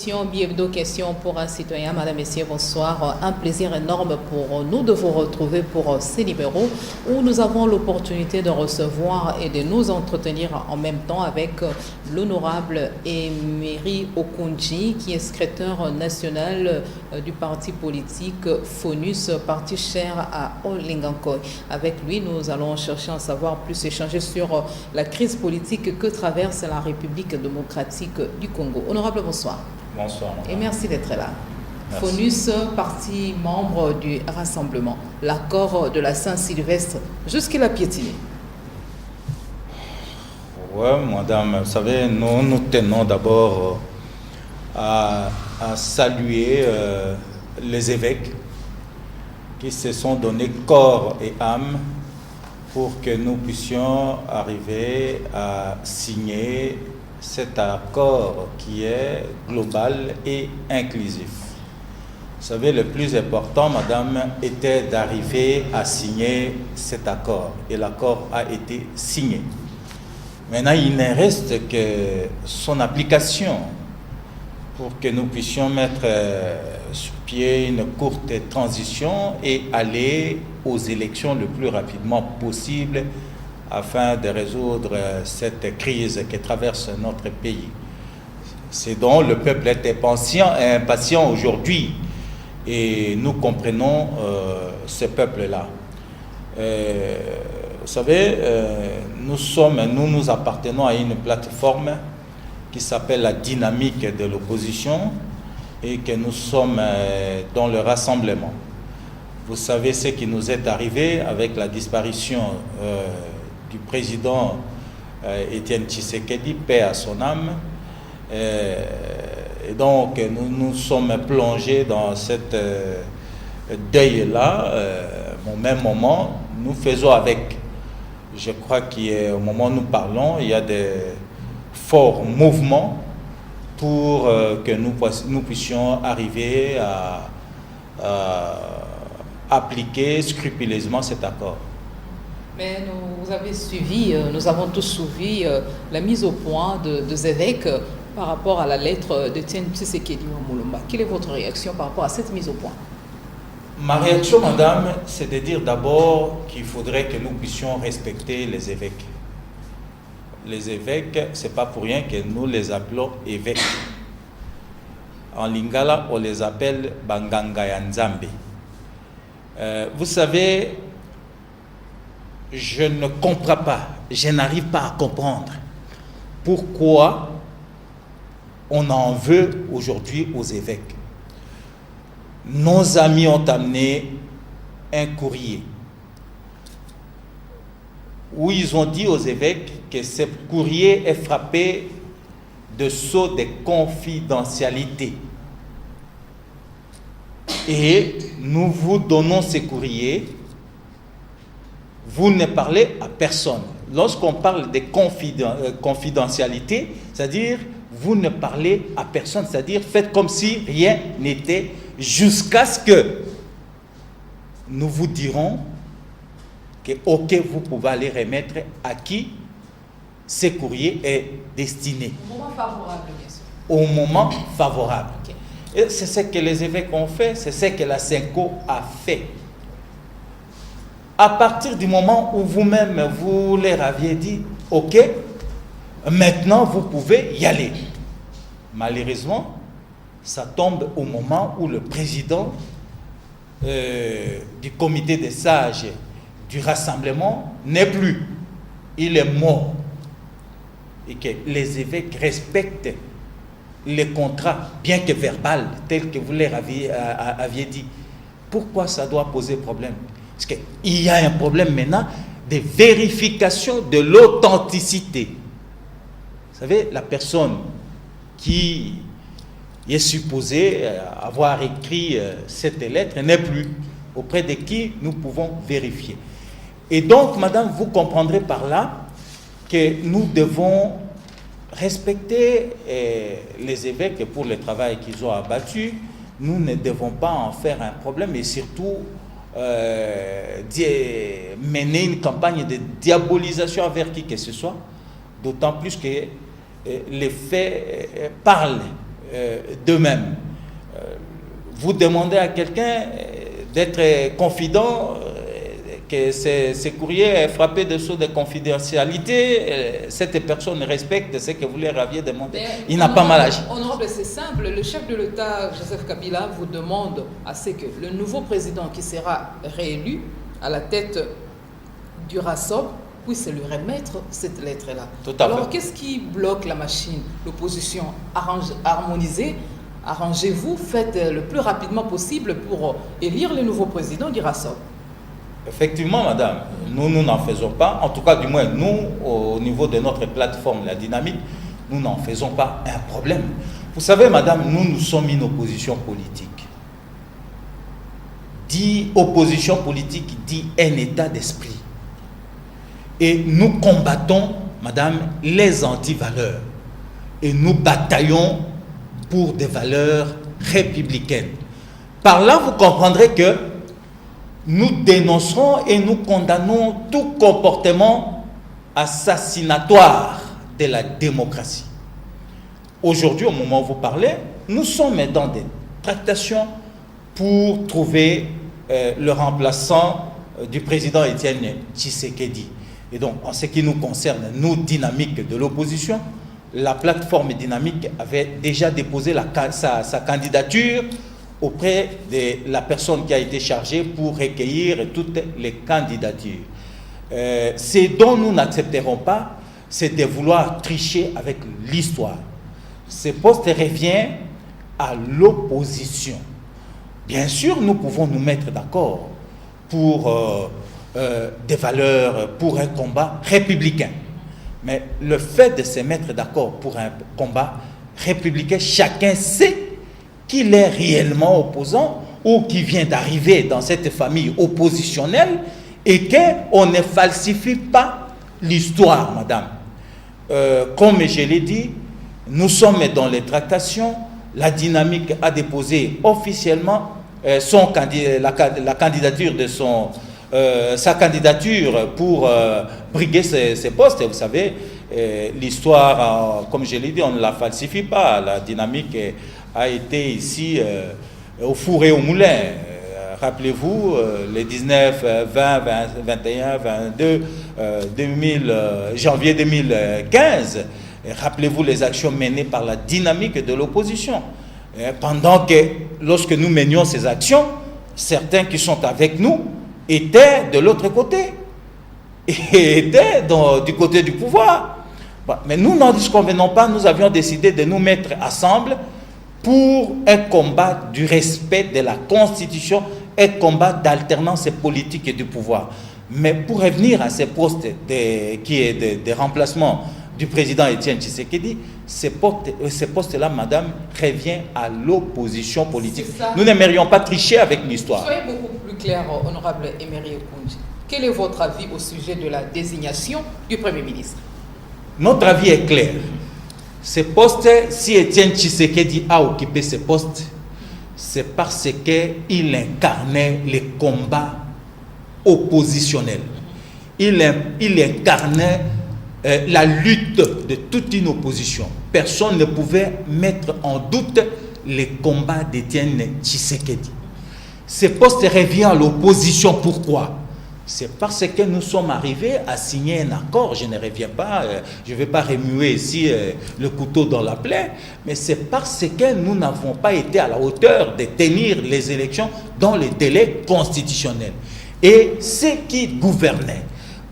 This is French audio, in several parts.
émission Bienvenue Question pour un citoyen. Madame, Messieurs, bonsoir. Un plaisir énorme pour nous de vous retrouver pour ces numéros où nous avons l'opportunité de recevoir et de nous entretenir en même temps avec l'honorable Emery Okoundji, qui est secrétaire national du parti politique FONUS, parti cher à Olingankoy. Avec lui, nous allons chercher à en savoir plus, échanger sur la crise politique que traverse la République démocratique du Congo. Honorable, bonsoir. Bonsoir. Madame. Et merci d'être là. Merci. FONUS, parti membre du Rassemblement. L'accord de la Saint-Sylvestre, jusqu'à piétiné. Oui, madame, vous savez, nous tenons d'abord à saluer les évêques qui se sont donnés corps et âme pour que nous puissions arriver à signer cet accord qui est global et inclusif. Vous savez, le plus important, madame, était d'arriver à signer cet accord. Et l'accord a été signé. Maintenant, il ne reste que son application pour que nous puissions mettre sur pied une courte transition et aller aux élections le plus rapidement possible afin de résoudre cette crise qui traverse notre pays. C'est donc le peuple est impatient aujourd'hui et nous comprenons ce peuple-là. Vous savez, nous appartenons à une plateforme qui s'appelle la dynamique de l'opposition et que nous sommes dans le rassemblement. Vous savez ce qui nous est arrivé avec la disparition du président Étienne Tshisekedi, paix à son âme. Et donc nous sommes plongés dans cette deuil-là. Au même moment, nous faisons avec. Je crois qu'au moment où nous parlons, il y a des forts mouvements pour que nous puissions arriver à appliquer scrupuleusement cet accord. Mais vous avez suivi, nous avons tous suivi la mise au point des évêques par rapport à la lettre de Étienne Tshisekedi Mulumba. Quelle est votre réaction par rapport à cette mise au point? Ma réaction, madame, c'est de dire d'abord qu'il faudrait que nous puissions respecter les évêques. Les évêques, ce n'est pas pour rien que nous les appelons évêques. En lingala, on les appelle Banganga ya Nzambe. Vous savez, je ne comprends pas, je n'arrive pas à comprendre pourquoi on en veut aujourd'hui aux évêques. Nos amis ont amené un courrier où ils ont dit aux évêques que ce courrier est frappé de sceaux de confidentialité. Et nous vous donnons ce courrier. Vous ne parlez à personne. Lorsqu'on parle de confidentialité, c'est-à-dire vous ne parlez à personne, c'est-à-dire faites comme si rien n'était jusqu'à ce que nous vous dirons que ok, vous pouvez aller remettre à qui ce courrier est destiné. Au moment favorable, bien sûr. Au moment favorable. Okay. Et c'est ce que les évêques ont fait, c'est ce que la CENCO a fait. À partir du moment où vous-même, vous leur aviez dit, ok, maintenant vous pouvez y aller. Malheureusement, ça tombe au moment où le président du comité des sages du rassemblement n'est plus. Il est mort. Et que les évêques respectent les contrats, bien que verbal, tels que vous leur aviez dit. Pourquoi ça doit poser problème? Parce qu'il y a un problème maintenant de vérification de l'authenticité. Vous savez, la personne qui est supposée avoir écrit cette lettre n'est plus, auprès de qui nous pouvons vérifier. Et donc, madame, vous comprendrez par là que nous devons respecter les évêques pour le travail qu'ils ont abattu. Nous ne devons pas en faire un problème et surtout mener une campagne de diabolisation envers qui que ce soit, d'autant plus que les faits parlent d'eux-mêmes. Vous demandez à quelqu'un d'être confident, que ces courriers est frappé de sceaux de confidentialité, cette personne respecte ce que vous leur aviez demandé. Il n'a pas mal agi. Honorable, c'est simple. Le chef de l'État, Joseph Kabila, vous demande à ce que le nouveau président qui sera réélu à la tête du RASOB puisse lui remettre cette lettre-là. Alors, qu'est-ce qui bloque la machine? L'opposition harmonisée. Arrangez-vous, faites le plus rapidement possible pour élire le nouveau président du RASOB. Effectivement, madame, nous n'en faisons pas. En tout cas, du moins, nous, au niveau de notre plateforme, la dynamique, nous n'en faisons pas un problème. Vous savez, madame, nous sommes une opposition politique. Dit opposition politique, dit un état d'esprit. Et nous combattons, madame, les antivaleurs. Et nous bataillons pour des valeurs républicaines. Par là, vous comprendrez que nous dénoncerons et nous condamnons tout comportement assassinatoire de la démocratie. Aujourd'hui, au moment où vous parlez, nous sommes dans des tractations pour trouver le remplaçant du président Étienne Tshisekedi. Et donc, en ce qui nous concerne, nous, dynamiques de l'opposition, la plateforme dynamique avait déjà déposé sa candidature auprès de la personne qui a été chargée pour recueillir toutes les candidatures. Ce dont nous n'accepterons pas, c'est de vouloir tricher avec l'histoire. Ce poste revient à l'opposition. Bien sûr, nous pouvons nous mettre d'accord pour des valeurs, pour un combat républicain. Mais le fait de se mettre d'accord pour un combat républicain, chacun sait qu'il est réellement opposant ou qui vient d'arriver dans cette famille oppositionnelle et qu'on ne falsifie pas l'histoire, madame. Comme je l'ai dit, nous sommes dans les tractations. La dynamique a déposé officiellement la candidature de sa candidature pour briguer ces postes. Et vous savez, l'histoire, comme je l'ai dit, on ne la falsifie pas. La dynamique a été ici au four et au moulin. Rappelez-vous, les 19, 20, 21, 22, janvier 2015, rappelez-vous les actions menées par la dynamique de l'opposition. Pendant que, lorsque nous menions ces actions, certains qui sont avec nous étaient de l'autre côté, et étaient du côté du pouvoir. Mais nous n'en disconvenons pas, nous avions décidé de nous mettre ensemble pour un combat du respect de la Constitution, un combat d'alternance politique et du pouvoir. Mais pour revenir à ces postes qui est de remplacement du président Étienne Tshisekedi, ces postes-là, madame, revient à l'opposition politique. Nous n'aimerions pas tricher avec l'histoire. Soyez beaucoup plus clair, honorable Emery Okoundji. Quel est votre avis au sujet de la désignation du Premier ministre? Notre avis est clair. Ces postes, si Étienne Tshisekedi a occupé ces postes, c'est parce qu'il incarnait les combats oppositionnels. Il incarnait la lutte de toute une opposition. Personne ne pouvait mettre en doute les combats d'Étienne Tshisekedi. Ces postes reviennent à l'opposition. Pourquoi? C'est parce que nous sommes arrivés à signer un accord. Je ne reviens pas, je ne vais pas remuer ici le couteau dans la plaie, mais c'est parce que nous n'avons pas été à la hauteur de tenir les élections dans les délais constitutionnels. Et ceux qui gouvernaient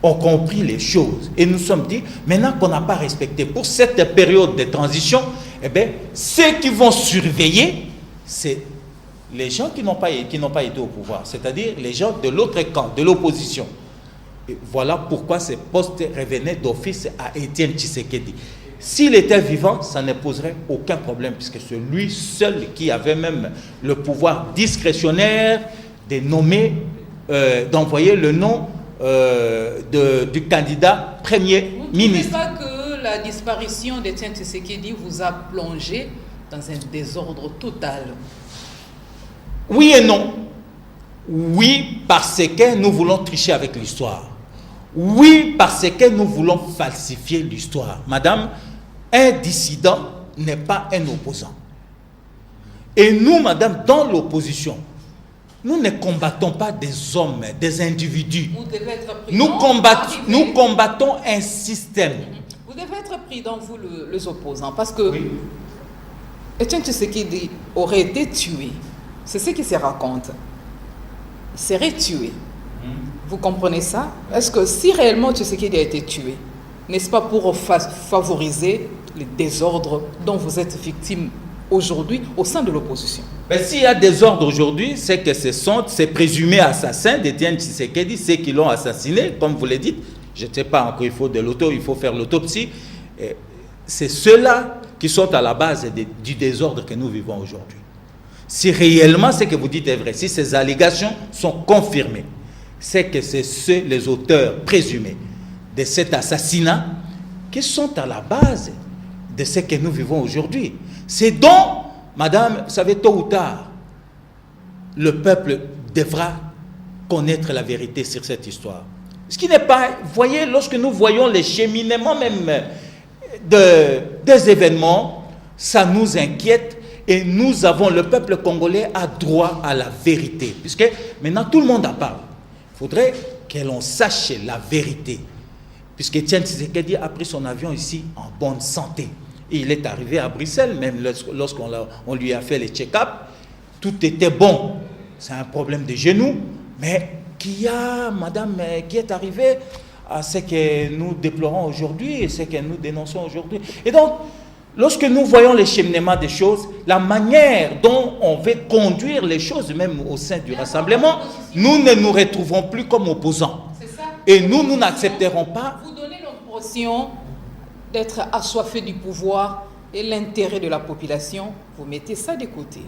ont compris les choses. Et nous sommes dit, maintenant qu'on n'a pas respecté pour cette période de transition, eh bien, ceux qui vont surveiller, c'est les gens qui n'ont pas été au pouvoir, c'est-à-dire les gens de l'autre camp, de l'opposition. Voilà pourquoi ces postes revenaient d'office à Étienne Tshisekedi. S'il était vivant, ça ne poserait aucun problème, puisque c'est lui seul qui avait même le pouvoir discrétionnaire de nommer, d'envoyer le nom du candidat Premier ministre. Vous ne trouvez pas que la disparition d'Étienne Tshisekedi vous a plongé dans un désordre total? Oui et non. Oui, parce que nous voulons tricher avec l'histoire. Oui, parce que nous voulons falsifier l'histoire. Madame, un dissident n'est pas un opposant. Et nous, madame, dans l'opposition, nous ne combattons pas des hommes, des individus. Vous devez être prudent. Nous combattons un système. Vous devez être prudent, vous, les opposants, parce que Etienne Tshisekedi aurait été tué. C'est ce qui se raconte. Il serait tué. Vous comprenez ça? Est-ce que si réellement Tshisekedi a été tué, n'est-ce pas pour favoriser les désordres dont vous êtes victime aujourd'hui au sein de l'opposition? Mais s'il y a des ordres aujourd'hui, c'est que ces présumés assassins d'Etienne Tshisekedi, ceux qui l'ont assassiné, comme vous le dites, je ne sais pas encore, il faut faire l'autopsie. C'est ceux-là qui sont à la base du désordre que nous vivons aujourd'hui. Si réellement ce que vous dites est vrai, si ces allégations sont confirmées, c'est que c'est les auteurs présumés de cet assassinat qui sont à la base de ce que nous vivons aujourd'hui. C'est donc, madame, vous savez, tôt ou tard, le peuple devra connaître la vérité sur cette histoire. Ce qui n'est pas, vous voyez, lorsque nous voyons les cheminements même des événements, ça nous inquiète et nous avons, le peuple congolais a droit à la vérité. Puisque maintenant tout le monde en parle. Il faudrait que l'on sache la vérité. Puisque Etienne Tshisekedi a pris son avion ici en bonne santé. Et il est arrivé à Bruxelles, même lorsqu'on lui a fait les check-up, tout était bon. C'est un problème de genoux, mais qui est arrivé à ce que nous déplorons aujourd'hui et ce que nous dénonçons aujourd'hui. Et donc, lorsque nous voyons les cheminements des choses, la manière dont on veut conduire les choses, même au sein du rassemblement, nous ne nous retrouvons plus comme opposants. Et nous n'accepterons pas. Vous donnez l'impression d'être assoiffé du pouvoir et l'intérêt de la population, vous mettez ça de côté.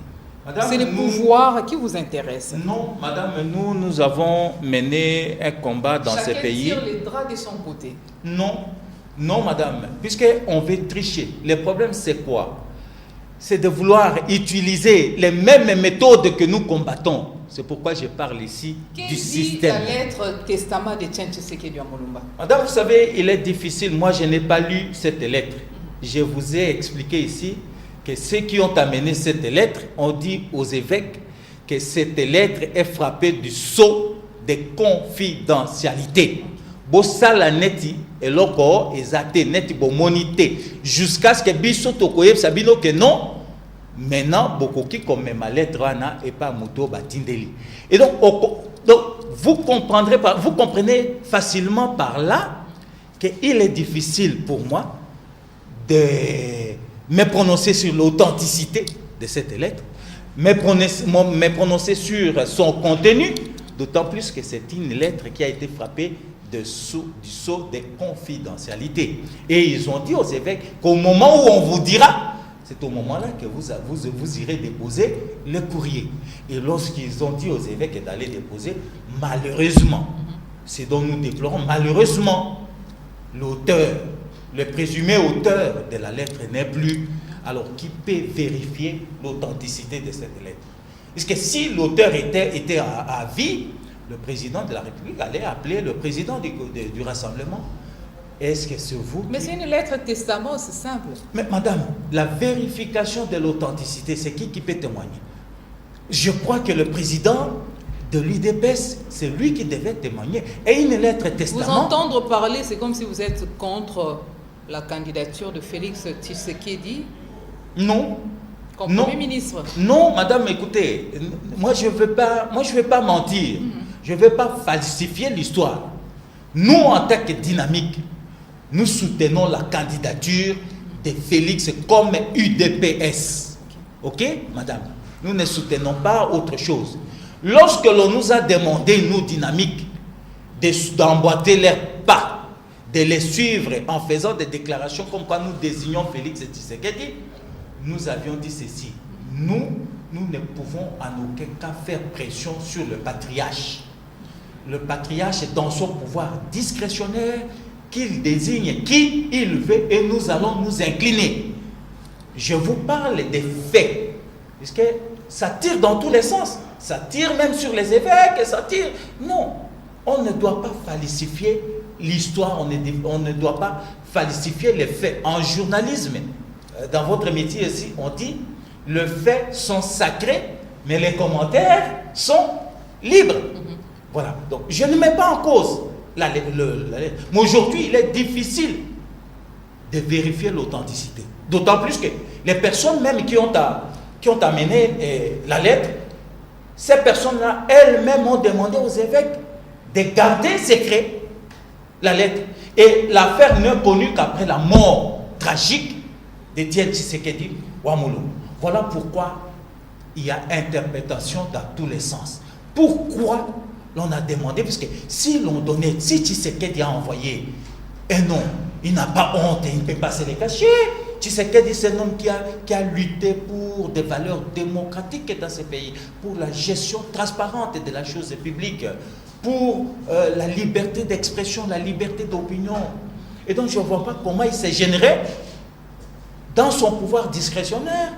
C'est le pouvoir qui vous intéresse. Non, madame, nous avons mené un combat dans ces pays. Chacun tire les draps de son côté. Non, madame, puisqu'on veut tricher. Le problème, c'est quoi? C'est de vouloir utiliser les mêmes méthodes que nous combattons. C'est pourquoi je parle ici du système. Qu'est-ce que la lettre testament d'Etienne Tshisekedi Mulumba? Madame, vous savez, il est difficile. Moi, je n'ai pas lu cette lettre. Je vous ai expliqué ici que ceux qui ont amené cette lettre ont dit aux évêques que cette lettre est frappée du sceau de confidentialité. Bosala neti eloko ezate neti bomonité jusqu'à ce que biso tokoyeb sabino que non. Maintenant, beaucoup qui comme ma lettre wana et pas moto batindeli. Et donc vous comprenez facilement par là qu'il est difficile pour moi de me prononcer sur l'authenticité de cette lettre, me prononcer sur son contenu, d'autant plus que c'est une lettre qui a été frappée du sceau de confidentialité. Et ils ont dit aux évêques qu'au moment où on vous dira, c'est au moment-là que vous irez déposer le courrier. Et lorsqu'ils ont dit aux évêques d'aller déposer, malheureusement, c'est dont nous déplorons, malheureusement, l'auteur, le présumé auteur de la lettre n'est plus. Alors, qui peut vérifier l'authenticité de cette lettre? Parce que si l'auteur était à vie, le président de la République allait appeler le président du rassemblement. Est-ce que c'est vous? Mais c'est une lettre testament, c'est simple. Mais madame, la vérification de l'authenticité, c'est qui peut témoigner? Je crois que le président de l'UDPS, c'est lui qui devait témoigner. Et une lettre testament... Vous entendre parler, c'est comme si vous êtes contre la candidature de Félix Tshisekedi? Non. Comme Premier ministre? Non, madame, écoutez, moi je veux pas mentir. Je ne veux pas falsifier l'histoire. Nous, en tant que dynamique, nous soutenons la candidature de Félix comme UDPS. Ok, madame? Nous ne soutenons pas autre chose. Lorsque l'on nous a demandé, nous, dynamiques, d'emboîter leurs pas, de les suivre en faisant des déclarations comme quoi nous désignons Félix Tshisekedi, nous avions dit ceci. Nous ne pouvons en aucun cas faire pression sur le patriarche. Le patriarche est dans son pouvoir discrétionnaire qu'il désigne qui il veut et nous allons nous incliner. Je vous parle des faits, puisque ça tire dans tous les sens. Ça tire même sur les évêques, ça tire... Non, on ne doit pas falsifier l'histoire, on ne doit pas falsifier les faits. En journalisme, dans votre métier ici, on dit le fait sont sacrés, mais les commentaires sont libres. Voilà. Donc, je ne mets pas en cause la lettre. Mais aujourd'hui, il est difficile de vérifier l'authenticité. D'autant plus que les personnes même qui ont amené la lettre, ces personnes-là, elles-mêmes ont demandé aux évêques de garder secret la lettre. Et l'affaire n'est connue qu'après la mort tragique de Étienne Tshisekedi Wamulu. Voilà pourquoi il y a interprétation dans tous les sens. Pourquoi l'on a demandé, parce que si Tshisekedi a envoyé un nom, il n'a pas honte et il ne peut pas se les cacher. Tshisekedi, c'est un homme qui a lutté pour des valeurs démocratiques dans ce pays, pour la gestion transparente de la chose publique, pour la liberté d'expression, la liberté d'opinion. Et donc, je ne vois pas comment il s'est généré dans son pouvoir discrétionnaire.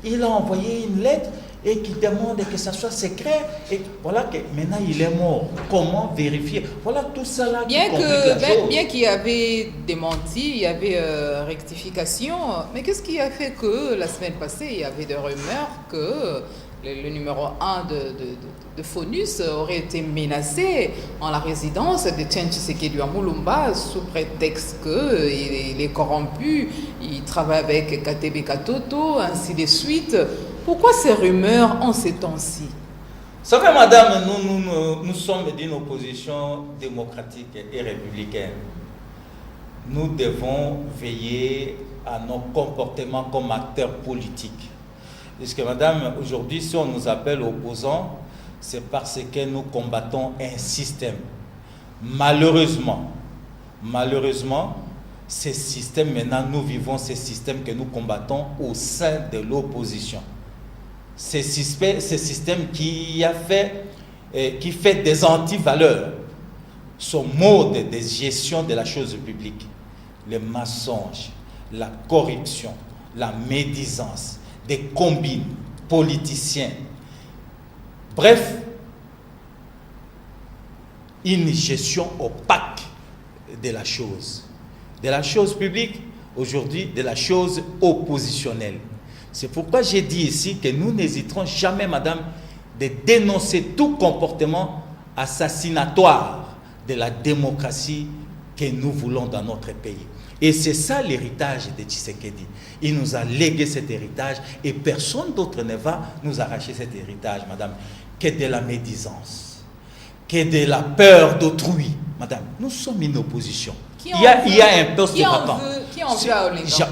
Il a envoyé une lettre et qui demande que ça soit secret. Et voilà que maintenant il est mort. Comment vérifier? Voilà tout ça là qui complique la chose. Bien qu'il y avait démenti, il y avait rectification, mais qu'est-ce qui a fait que la semaine passée, il y avait des rumeurs que le numéro 1 de FONUS aurait été menacé en la résidence de Étienne Tshisekedi Wamulu sous prétexte qu'il est corrompu, il travaille avec Katebe Katoto, ainsi de suite. Pourquoi ces rumeurs en ces temps-ci? Vous savez, madame, nous sommes d'une opposition démocratique et républicaine. Nous devons veiller à nos comportements comme acteurs politiques. Parce que, madame, aujourd'hui, si on nous appelle opposants, c'est parce que nous combattons un système. Malheureusement, ces systèmes, maintenant, nous vivons ces systèmes que nous combattons au sein de l'opposition. Ces systèmes qui fait des antivaleurs, son mode de gestion de la chose publique, les mensonges, la corruption, la médisance, des combines politiciens. Bref, une gestion opaque de la chose publique, aujourd'hui de la chose oppositionnelle. C'est pourquoi j'ai dit ici que nous n'hésiterons jamais, madame, de dénoncer tout comportement assassinatoire de la démocratie que nous voulons dans notre pays. Et c'est ça l'héritage de Tshisekedi. Il nous a légué cet héritage et personne d'autre ne va nous arracher cet héritage, madame, que de la médisance, que de la peur d'autrui. Madame, nous sommes une opposition. Il y a un poste vacant.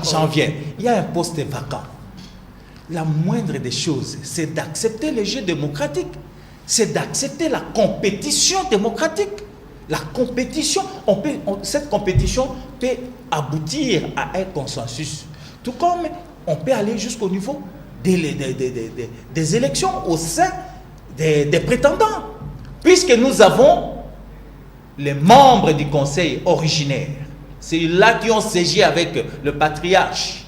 J'en viens. Il y a un poste vacant. La moindre des choses, c'est d'accepter le jeu démocratique. C'est d'accepter la compétition démocratique. La compétition, cette compétition peut aboutir à un consensus. Tout comme on peut aller jusqu'au niveau des élections au sein des prétendants. Puisque nous avons les membres du conseil originaire, c'est là qui ont siégé avec le patriarche,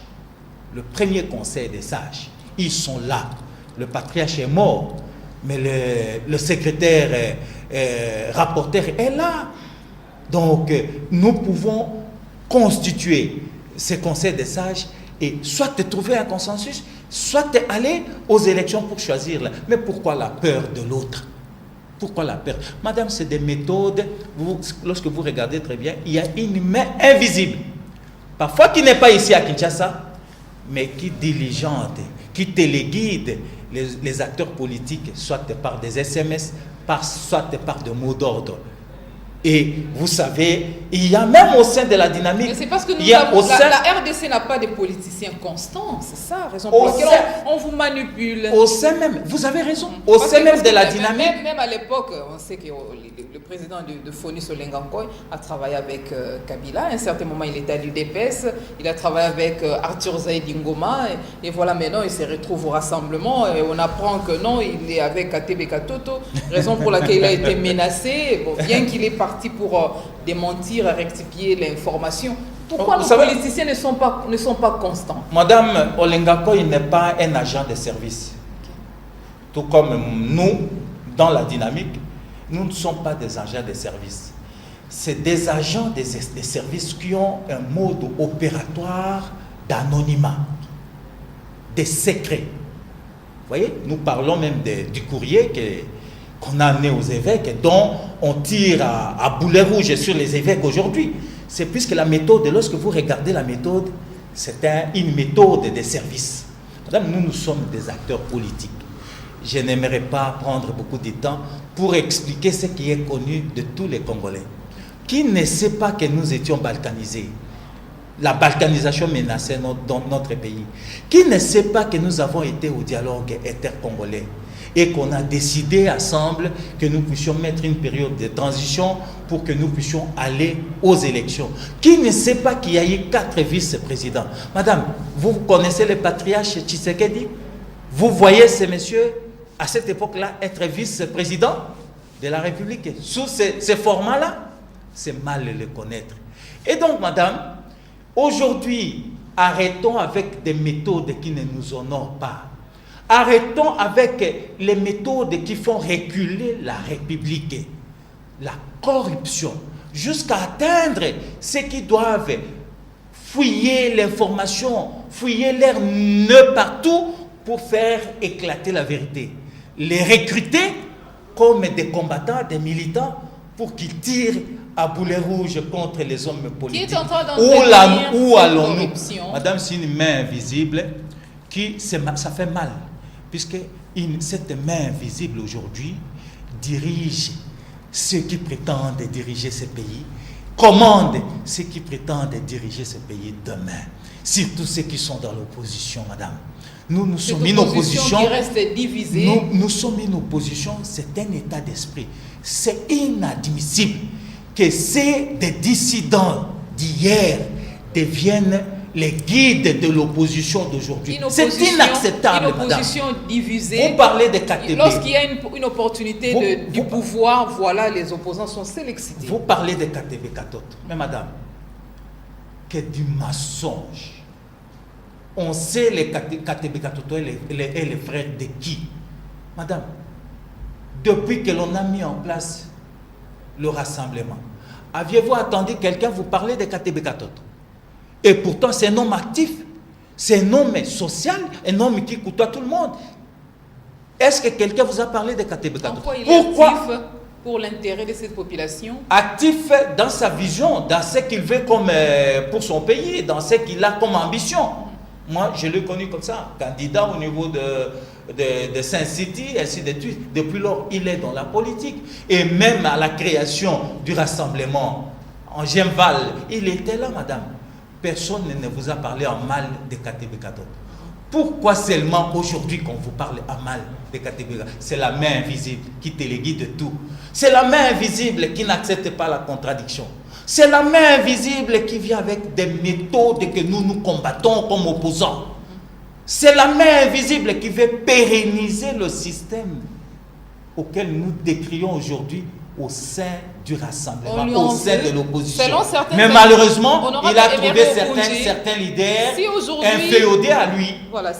le premier conseil des sages. Ils sont là. Le patriarche est mort, mais le secrétaire rapporteur est là. Donc, nous pouvons constituer ce conseil des sages et soit trouver un consensus, soit aller aux élections pour choisir. Mais pourquoi la peur de l'autre? Pourquoi la peur? Madame, c'est des méthodes, lorsque vous regardez très bien, il y a une main invisible. Parfois qui n'est pas ici à Kinshasa, mais qui diligente, qui téléguide les acteurs politiques, soit par des SMS, soit par des mots d'ordre. Et vous savez, il y a même au sein de la dynamique... C'est parce que la RDC n'a pas de politiciens constants, c'est ça la raison pour laquelle on vous manipule. Au sein même, vous avez raison, au sein même de la dynamique... Même à l'époque, on sait que le président de FONUS Olenga Nkoy a travaillé avec Kabila. À un certain moment, il était à l'UDPS, il a travaillé avec Arthur Zaïdi Ngoma, et voilà, maintenant, il se retrouve au rassemblement, et on apprend que non, il est avec Katebe Katoto, raison pour laquelle il a été menacé, bien qu'il est parti pour démentir, rectifier l'information. Pourquoi nos politiciens ne sont pas constants? Madame Olenga Nkoy n'est pas un agent de service. Tout comme nous, dans la dynamique, nous ne sommes pas des agents de service. C'est des agents des services qui ont un mode opératoire d'anonymat, de secret. voyez, nous parlons même du courrier qu'on a amené aux évêques et dont on tire à boulet rouge sur les évêques aujourd'hui. C'est puisque la méthode, lorsque vous regardez la méthode, c'est une méthode de service. Madame, nous sommes des acteurs politiques. Je n'aimerais pas prendre beaucoup de temps pour expliquer ce qui est connu de tous les Congolais. Qui ne sait pas que nous étions balkanisés? La balkanisation menaçait notre pays. Qui ne sait pas que nous avons été au dialogue intercongolais et qu'on a décidé ensemble que nous puissions mettre une période de transition pour que nous puissions aller aux élections? Qui ne sait pas qu'il y a eu 4 vice-présidents? Madame, vous connaissez le patriarche Tshisekedi? Vous voyez ces messieurs, à cette époque-là, être vice-président de la République sous ces formats-là? C'est mal de le connaître. Et donc, madame, aujourd'hui, arrêtons avec des méthodes qui ne nous honorent pas. Arrêtons avec les méthodes qui font reculer la République, la corruption, jusqu'à atteindre ceux qui doivent fouiller l'information, fouiller l'air nœud partout pour faire éclater la vérité. Les recruter comme des combattants, des militants, pour qu'ils tirent à boulet rouge contre les hommes politiques. Qui est en train Où allons-nous? Madame, c'est une main invisible ça fait mal. Puisque cette main invisible aujourd'hui dirige ceux qui prétendent diriger ce pays, commande ceux qui prétendent diriger ce pays demain. Surtout ceux qui sont dans l'opposition, madame. Nous sommes une opposition qui reste divisée. Nous sommes une opposition, c'est un état d'esprit. C'est inadmissible que ces des dissidents d'hier deviennent les guides de l'opposition d'aujourd'hui. C'est inacceptable, une opposition madame. Divisée. Vous parlez de KTB. Lorsqu'il y a une opportunité du pouvoir, voilà, les opposants sont sélectionnés. Vous parlez de KTB Katoto. Mais madame, que du mensonge. On sait les KTB Katoto et les frères de qui? Madame, depuis que l'on a mis en place le rassemblement, aviez-vous attendu quelqu'un vous parler de KTB Katoto? Et pourtant, c'est un homme actif, c'est un homme social, un homme qui côtoie tout le monde. Est-ce que quelqu'un vous a parlé de KTB Katoto? Pourquoi il est actif pour l'intérêt de cette population? Actif dans sa vision, dans ce qu'il veut comme pour son pays, dans ce qu'il a comme ambition. Moi, je l'ai connu comme ça, candidat au niveau de Saint-City, ainsi de suite. Depuis lors, il est dans la politique. Et même à la création du rassemblement en Gemval, il était là, madame. Personne ne vous a parlé en mal de KTB Katoto. Pourquoi seulement aujourd'hui qu'on vous parle en mal de KTB Katoto? C'est la main invisible qui téléguide de tout. C'est la main invisible qui n'accepte pas la contradiction. C'est la main invisible qui vient avec des méthodes que nous combattons comme opposants. C'est la main invisible qui veut pérenniser le système auquel nous décrions aujourd'hui au sein du rassemblement, au sein de l'opposition. Mais malheureusement, il a trouvé certains leaders inféodés à lui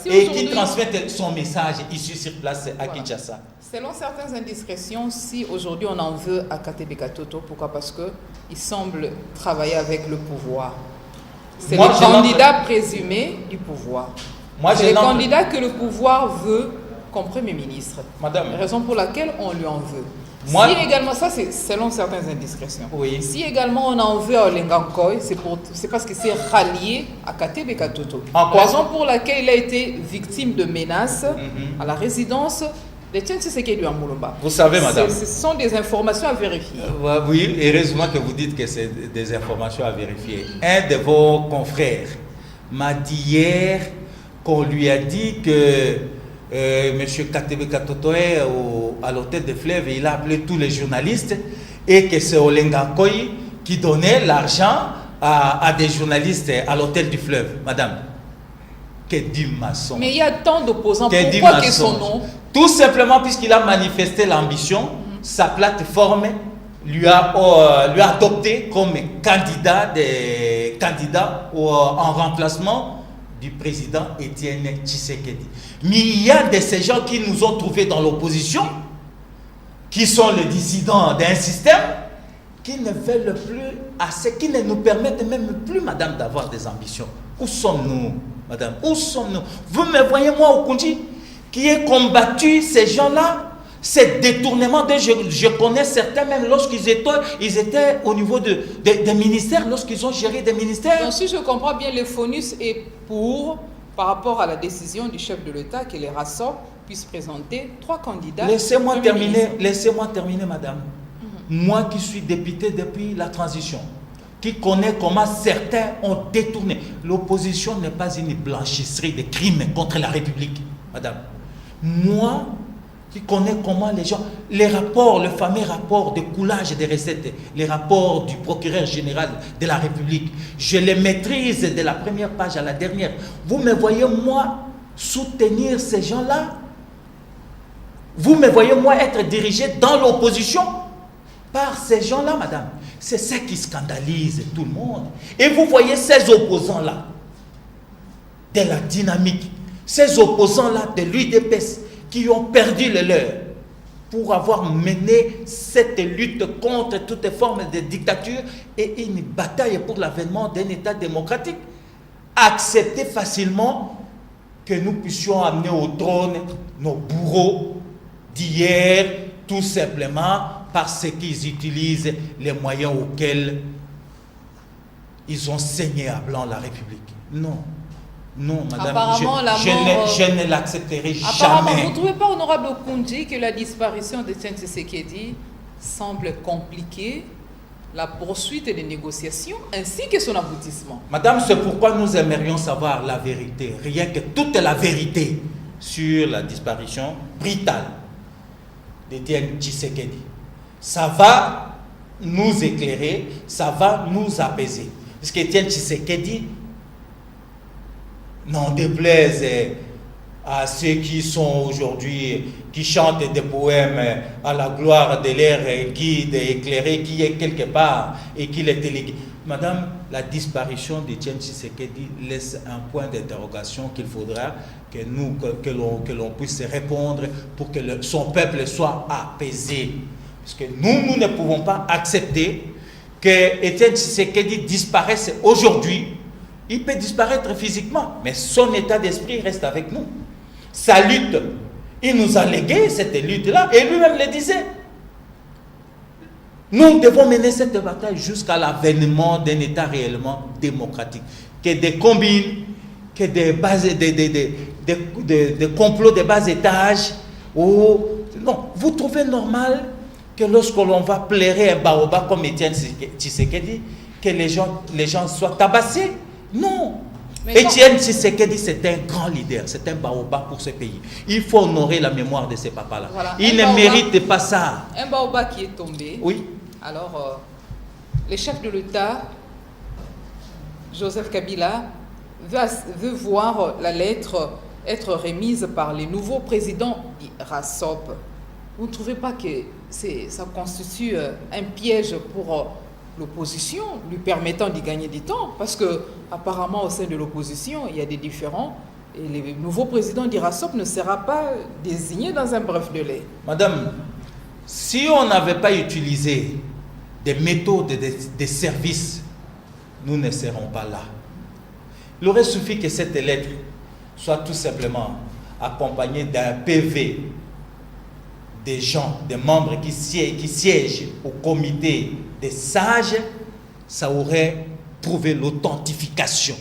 et qui transmettent son message ici sur place à Kinshasa. Selon certaines indiscrétions, si aujourd'hui on en veut à KTB Katoto, pourquoi? Parce qu'il semble travailler avec le pouvoir. C'est le candidat présumé du pouvoir. C'est le candidat que le pouvoir veut comme Premier ministre. Madame. Raison pour laquelle on lui en veut. Si également, ça c'est selon certaines indiscrétions. Oui. Si également on en veut à Olengankoy, c'est parce que c'est rallié à KTB Katoto. Raison pour laquelle il a été victime de menaces à la résidence de Tiens Tshisekedi à Moulomba. Vous savez, madame. Ce sont des informations à vérifier. Oui, heureusement que vous dites que c'est des informations à vérifier. Un de vos confrères m'a dit hier qu'on lui a dit que M. KTB Katoto est à l'hôtel de Fleuve et il a appelé tous les journalistes et que c'est Olengankoy qui donnait l'argent à des journalistes à l'hôtel du Fleuve. Madame, que du maçon. Mais il y a tant d'opposants, pourquoi que son nom? Tout simplement puisqu'il a manifesté l'ambition, sa plateforme lui a adopté comme candidat en remplacement du président Étienne Tshisekedi. Mais il y a de ces gens qui nous ont trouvés dans l'opposition, qui sont les dissidents d'un système, qui ne veulent plus assez, qui ne nous permettent même plus, madame, d'avoir des ambitions. Où sommes-nous, madame? Où sommes-nous? Vous me voyez, moi, au Koundji, qui ait combattu ces gens-là, ces détournements. Je connais certains même lorsqu'ils étaient au niveau des ministères, lorsqu'ils ont géré des ministères. Donc si je comprends bien, le FONUS est par rapport à la décision du chef de l'État, que les RASOP puissent présenter 3 candidats. Laissez-moi terminer, madame. Moi qui suis député depuis la transition, qui connaît comment certains ont détourné. L'opposition n'est pas une blanchisserie de crimes contre la République, madame. Moi qui connais comment les gens, les rapports, le fameux rapport de coulage des recettes, les rapports du procureur général de la République, je les maîtrise de la première page à la dernière. Vous me voyez, moi, soutenir ces gens-là? Vous me voyez, moi, être dirigé dans l'opposition par ces gens-là, madame? C'est ça qui scandalise tout le monde. Et vous voyez ces opposants-là, de la dynamique, ces opposants-là de l'UDPS, qui ont perdu le leur pour avoir mené cette lutte contre toutes formes de dictature et une bataille pour l'avènement d'un État démocratique. Accepter facilement que nous puissions amener au trône nos bourreaux d'hier, tout simplement parce qu'ils utilisent les moyens auxquels ils ont saigné à blanc la République. Non. Non, madame, je ne l'accepterai jamais. Vous ne trouvez pas, honorable Okundji, que la disparition de Etienne Tshisekedi semble compliquer la poursuite des négociations ainsi que son aboutissement? Madame, c'est pourquoi nous aimerions savoir la vérité, rien que toute la vérité sur la disparition brutale d'Etienne Tshisekedi. Ça va nous éclairer, ça va nous apaiser. Parce qu'Etienne Tshisekedi, n'en déplaise à ceux qui sont aujourd'hui, qui chantent des poèmes à la gloire de leur guide éclairé qui est quelque part et qui les téléguide. Madame, la disparition d'Etienne Tshisekedi laisse un point d'interrogation qu'il faudra que l'on puisse répondre pour que son peuple soit apaisé. Parce que nous ne pouvons pas accepter que Etienne Tshisekedi disparaisse aujourd'hui. Il peut disparaître physiquement, mais son état d'esprit reste avec nous. Sa lutte, il nous a légué cette lutte-là, et lui-même le disait. Nous devons mener cette bataille jusqu'à l'avènement d'un État réellement démocratique. Que des combines, que des bases, des complots de bas étage. Non, vous trouvez normal que lorsque l'on va plairer un baobab comme Etienne Tshisekedi, que les gens soient tabassés? Non. Etienne Tshisekedi, c'est un grand leader, c'est un baobab pour ce pays. Il faut honorer la mémoire de ces papas-là. Voilà. Il ne mérite pas ça. Un baobab qui est tombé. Oui. Alors, le chef de l'État, Joseph Kabila, veut voir la lettre être remise par les nouveaux présidents RASOP. Vous ne trouvez pas que ça constitue un piège pour l'opposition, lui permettant d'y gagner du temps? Parce que apparemment au sein de l'opposition, il y a des différends et le nouveau président d'IRASOP ne sera pas désigné dans un bref délai. Madame, si on n'avait pas utilisé des méthodes de service, nous ne serons pas là. Il aurait suffi que cette lettre soit tout simplement accompagnée d'un PV des gens, des membres qui siègent au comité des sages, ça aurait prouvé l'authentification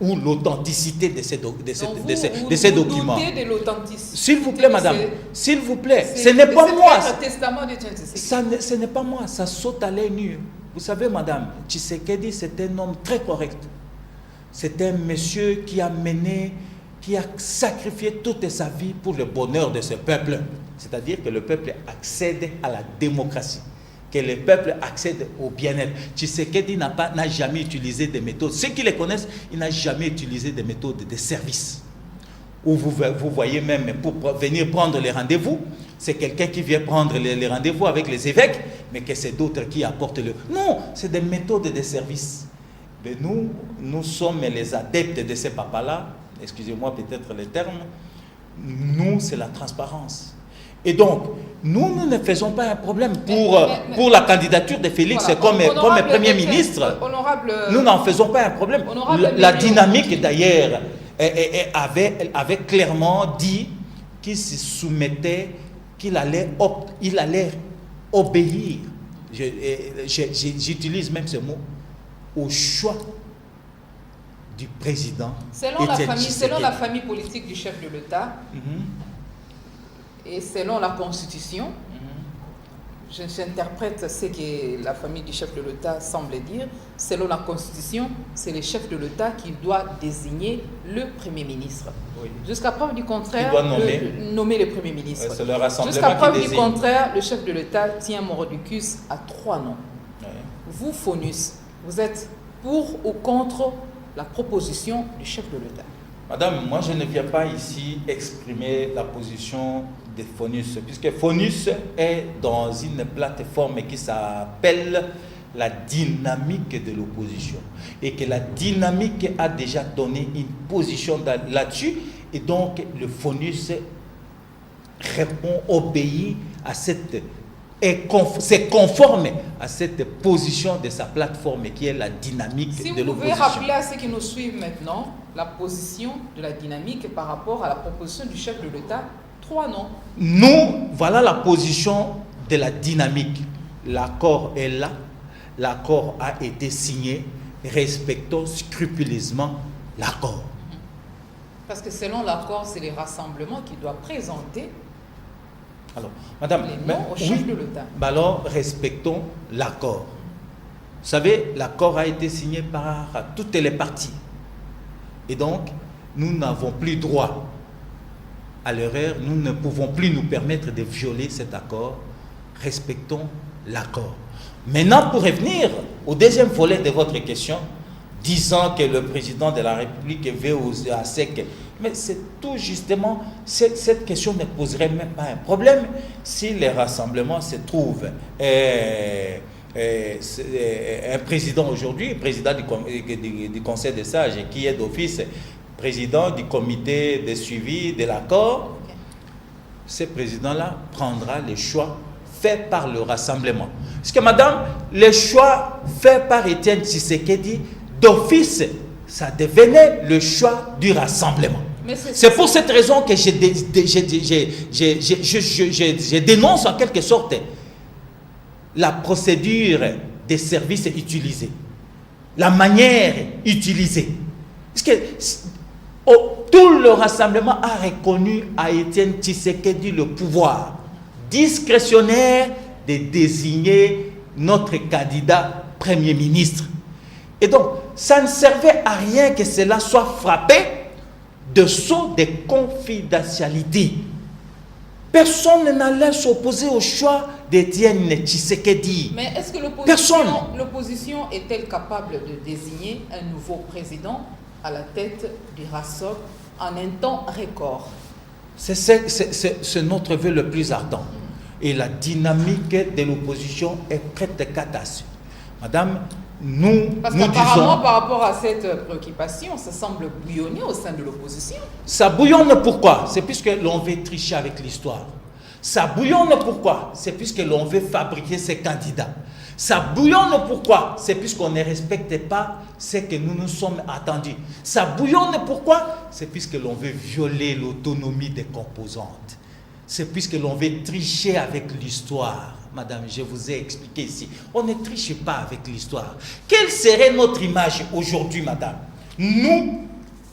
ou l'authenticité de ces documents. Vous doutez de l'authenticité? S'il vous plaît, madame, s'il vous plaît, ce n'est pas moi. Ce n'est pas moi, ça saute à l'œil nu. Vous savez, madame, Tshisekedi, c'est un homme très correct. C'est un monsieur qui a sacrifié toute sa vie pour le bonheur de ce peuple. C'est-à-dire que le peuple accède à la démocratie, que le peuple accède au bien-être. Tshisekedi n'a jamais utilisé des méthodes. Ceux qui les connaissent, il n'a jamais utilisé des méthodes de service. Où vous voyez même, pour venir prendre les rendez-vous, c'est quelqu'un qui vient prendre les rendez-vous avec les évêques, mais que c'est d'autres qui apportent le... Non, c'est des méthodes de service. Mais nous sommes les adeptes de ces papas-là. Excusez-moi peut-être les termes. Nous, c'est la transparence. Et donc, nous ne faisons pas un problème pour la candidature de Félix comme Premier ministre. Nous n'en faisons pas un problème. La dynamique, d'ailleurs, avait clairement dit qui se soumettait, qu'il allait, il allait obéir, j'utilise même ce mot, au choix du président. Selon la famille politique du chef de l'État, et selon la Constitution, j'interprète ce que la famille du chef de l'État semble dire. Selon la Constitution, c'est le chef de l'État qui doit désigner le Premier ministre. Oui. Jusqu'à preuve du contraire, nommer le Premier ministre. C'est le rassemblement. Jusqu'à preuve du contraire, le chef de l'État tient mordicus à 3 noms. Oui. Vous, FONUS, vous êtes pour ou contre la proposition du chef de l'État? Madame, moi je ne viens pas ici exprimer la position de FONUS, puisque FONUS est dans une plateforme qui s'appelle la dynamique de l'opposition, et que la dynamique a déjà donné une position là-dessus, et donc le FONUS répond, obéit à cette, c'est conforme à cette position de sa plateforme qui est la dynamique de l'opposition. Si vous pouvez rappeler à ceux qui nous suivent maintenant la position de la dynamique par rapport à la proposition du chef de l'État. 3 noms. Nous, voilà la position de la dynamique. L'accord est là, l'accord a été signé, respectons scrupuleusement l'accord. Parce que selon l'accord, c'est les rassemblements qui doivent présenter alors, madame, les noms au chef de l'État. Alors, respectons l'accord. Vous savez, l'accord a été signé par toutes les parties. Et donc, nous n'avons plus droit à l'erreur, nous ne pouvons plus nous permettre de violer cet accord. Respectons l'accord. Maintenant, pour revenir au deuxième volet de votre question, disant que le président de la République veut à sec, mais c'est tout justement, cette question ne poserait même pas un problème si les rassemblements se trouvent. Un président aujourd'hui, président du Conseil des sages, qui est d'office président du comité de suivi de l'accord, ce président-là prendra les choix faits par le rassemblement. Parce que madame, les choix faits par Étienne Tshisekedi, d'office, ça devenait le choix du rassemblement. C'est pour cette raison que je dénonce en quelque sorte la procédure des services utilisés, la manière utilisée. Parce que tout le rassemblement a reconnu à Étienne Tshisekedi le pouvoir discrétionnaire de désigner notre candidat Premier ministre. Et donc, ça ne servait à rien que cela soit frappé de sceau de confidentialité. Personne n'allait s'opposer au choix d'Étienne Tshisekedi. Mais est-ce que l'opposition est-elle capable de désigner un nouveau président à la tête du RASOP en un temps record? C'est notre vœu le plus ardent. Et la dynamique de l'opposition est prête à casser. Madame, parce qu'apparemment, par rapport à cette préoccupation, ça semble bouillonner au sein de l'opposition. Ça bouillonne pourquoi? C'est puisque l'on veut tricher avec l'histoire. Ça bouillonne pourquoi? C'est puisque l'on veut fabriquer ses candidats. Ça bouillonne pourquoi? C'est puisqu'on ne respecte pas ce que nous nous sommes attendus. Ça bouillonne pourquoi? C'est puisque l'on veut violer l'autonomie des composantes. C'est puisque l'on veut tricher avec l'histoire. Madame, je vous ai expliqué ici. On ne triche pas avec l'histoire. Quelle serait notre image aujourd'hui, madame? Nous,